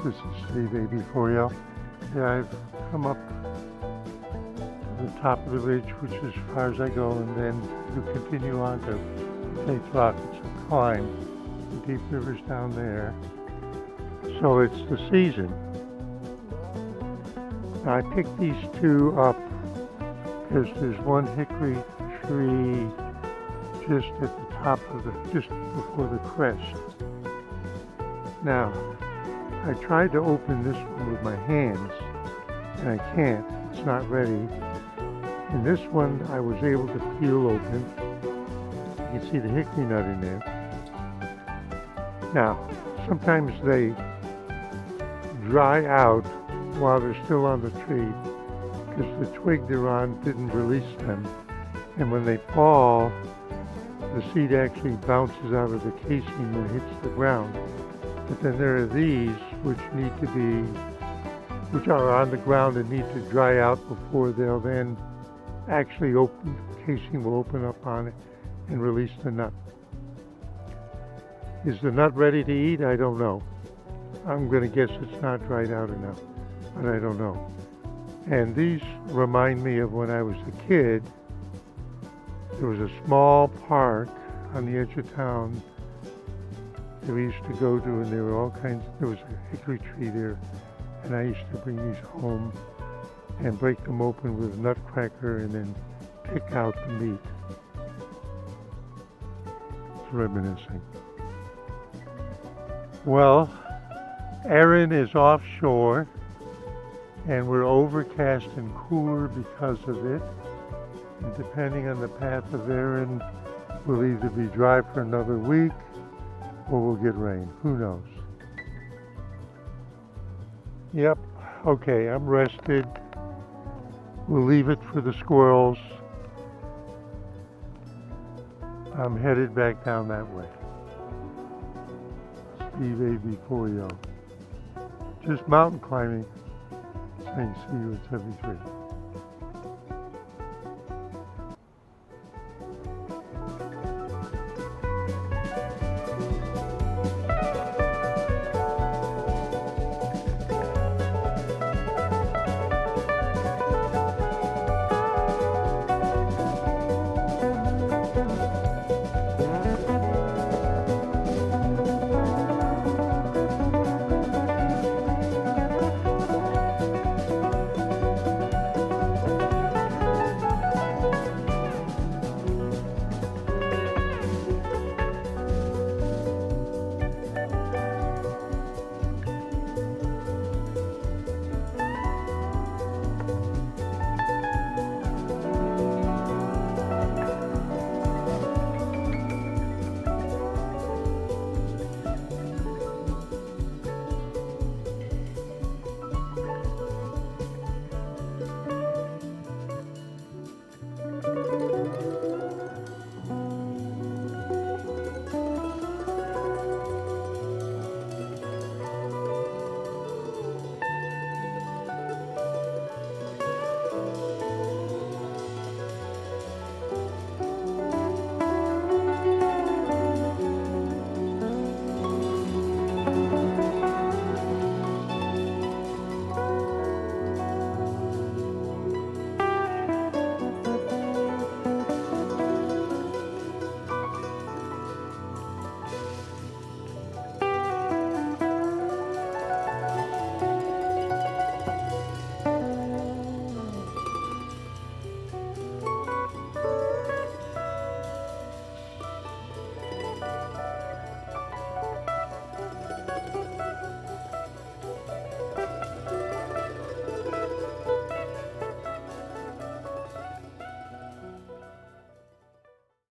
this is Steve VIOFO. Yeah, I've come up to the top of the ridge, which is as far as I go, and then you continue on to Tate's Rock. It's a climb. The deep river's down there. So it's the season. Now I picked these two up because there's one hickory tree just at the top of just before the crest. Now, I tried to open this one with my hands, and I can't. It's not ready. And this one I was able to peel open. You can see the hickory nut in there. Now, sometimes they dry out while they're still on the tree because the twig they're on didn't release them. And when they fall, the seed actually bounces out of the casing and hits the ground. But then there are these which are on the ground and need to dry out before they'll then actually open, the casing will open up on it and release the nut. Is the nut ready to eat? I don't know. I'm going to guess it's not dried out enough, but I don't know. And these remind me of when I was a kid. There was a small park on the edge of town that we used to go to, and there were all kinds. There was a hickory tree there, and I used to bring these home and break them open with a nutcracker and then pick out the meat. It's reminiscing. Well, Erin is offshore, and we're overcast and cooler because of it. And depending on the path of Erin, we'll either be dry for another week or we'll get rain. Who knows? Yep. Okay, I'm rested. We'll leave it for the squirrels. I'm headed back down that way. Steve VIOFO. Just mountain climbing. Saying see you at 73.